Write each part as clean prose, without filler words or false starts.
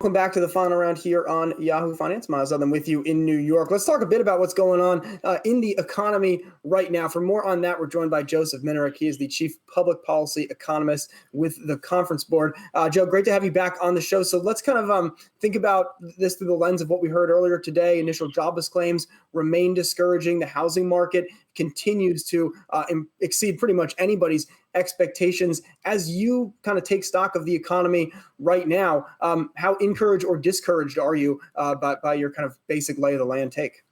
Welcome back to the final round here on Yahoo Finance. Miles Southern with you in New York. Let's talk a bit about what's going on in the economy right now. For more on that, we're joined by Joseph Minarek. He is the chief public policy economist with the Conference Board. Joe, great to have you back on the show. So let's kind of think about this through the lens of what we heard earlier today. Initial jobless claims remain discouraging. The housing market continues to exceed pretty much anybody's expectations. As you kind of take stock of the economy right now, how encouraged or discouraged are you by your kind of basic lay of the land take?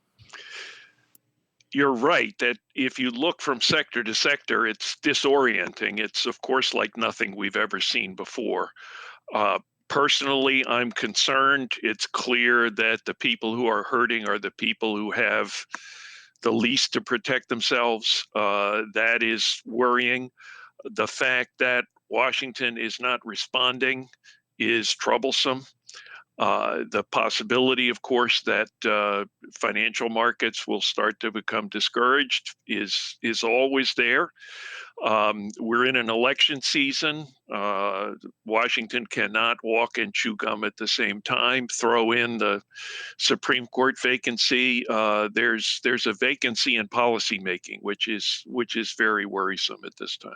You're right that if you look from sector to sector, it's disorienting. It's, of course, like nothing we've ever seen before. Uh, Personally, I'm concerned. It's clear that the people who are hurting are the people who have the least to protect themselves. That is worrying. The fact that Washington is not responding is troublesome. The possibility, of course, that financial markets will start to become discouraged is always there. We're in an election season. Washington cannot walk and chew gum at the same time. Throw in the Supreme Court vacancy. There's a vacancy in policymaking, which is very worrisome at this time.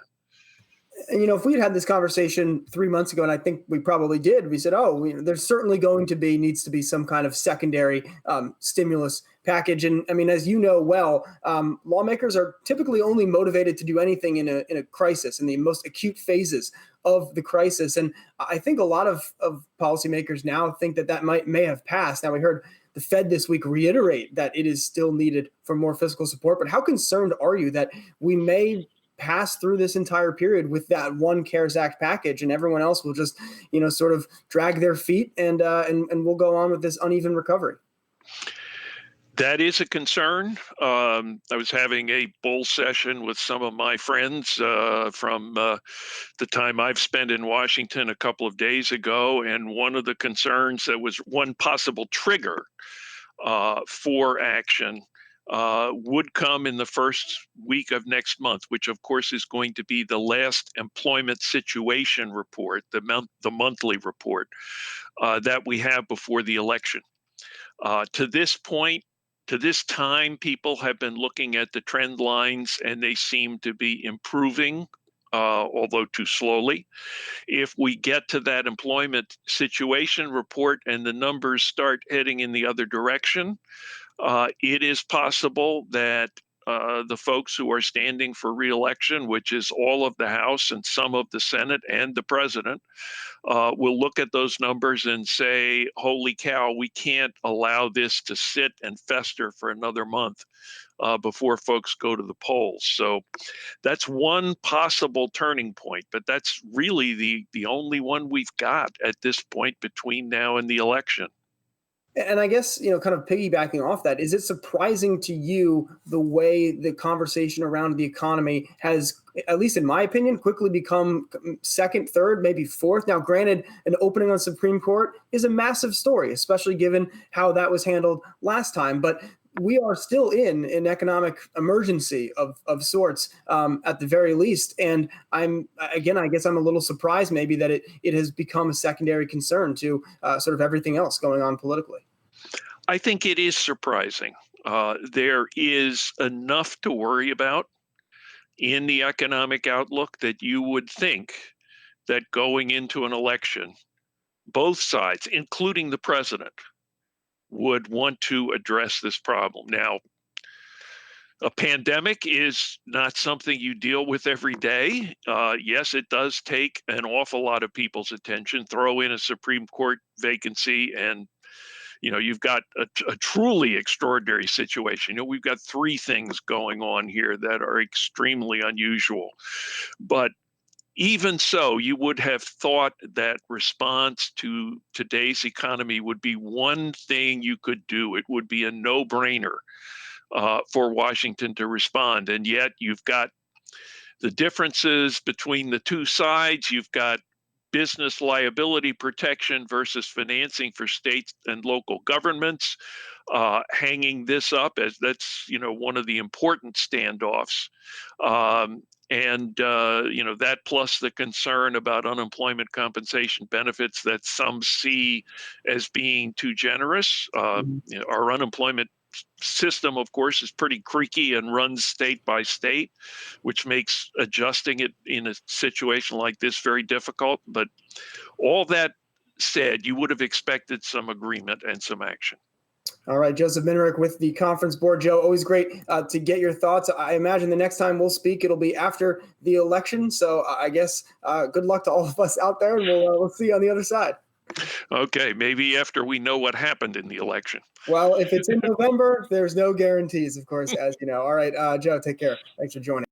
And, if we had had this conversation 3 months ago, and I think we probably did, we said, there's certainly needs to be some kind of secondary stimulus package. And I mean, as you know well, lawmakers are typically only motivated to do anything in a crisis, in the most acute phases of the crisis. And I think a lot of policymakers now think that may have passed. Now, we heard the Fed this week reiterate that it is still needed for more fiscal support. But how concerned are you that we may pass through this entire period with that one CARES Act package, and everyone else will just, sort of drag their feet and we'll go on with this uneven recovery? That is a concern. I was having a bull session with some of my friends from the time I've spent in Washington a couple of days ago, and one of the concerns that was one possible trigger for action would come in the first week of next month, which of course is going to be the last employment situation report, the monthly report that we have before the election. To this point, to this time, people have been looking at the trend lines and they seem to be improving, although too slowly. If we get to that employment situation report and the numbers start heading in the other direction, it is possible that the folks who are standing for reelection, which is all of the House and some of the Senate and the president, will look at those numbers and say, holy cow, we can't allow this to sit and fester for another month before folks go to the polls. So that's one possible turning point, but that's really the only one we've got at this point between now and the election. And I guess, kind of piggybacking off that, is it surprising to you the way the conversation around the economy has, at least in my opinion, quickly become second, third, maybe fourth? Now, granted, an opening on Supreme Court is a massive story, especially given how that was handled last time. But we are still in an economic emergency of sorts, at the very least. And I guess I'm a little surprised maybe that it has become a secondary concern to sort of everything else going on politically. I think it is surprising. There is enough to worry about in the economic outlook that you would think that going into an election, both sides, including the president, would want to address this problem. Now, a pandemic is not something you deal with every day. Yes, it does take an awful lot of people's attention. Throw in a Supreme Court vacancy, and you've got a truly extraordinary situation. We've got three things going on here that are extremely unusual. But even so, you would have thought that response to today's economy would be one thing you could do. It would be a no-brainer for Washington to respond. And yet you've got the differences between the two sides. You've got business liability protection versus financing for states and local governments, hanging this up as that's one of the important standoffs. And that plus the concern about unemployment compensation benefits that some see as being too generous. Mhm. Our unemployment system, of course, is pretty creaky and runs state by state, which makes adjusting it in a situation like this very difficult. But all that said, you would have expected some agreement and some action. All right, Joseph Minerick with the conference board. Joe, always great to get your thoughts. I imagine the next time we'll speak, it'll be after the election. So I guess good luck to all of us out there, and we'll see you on the other side. Okay, maybe after we know what happened in the election. Well, if it's in November, there's no guarantees, of course, as you know. All right, Joe, take care. Thanks for joining.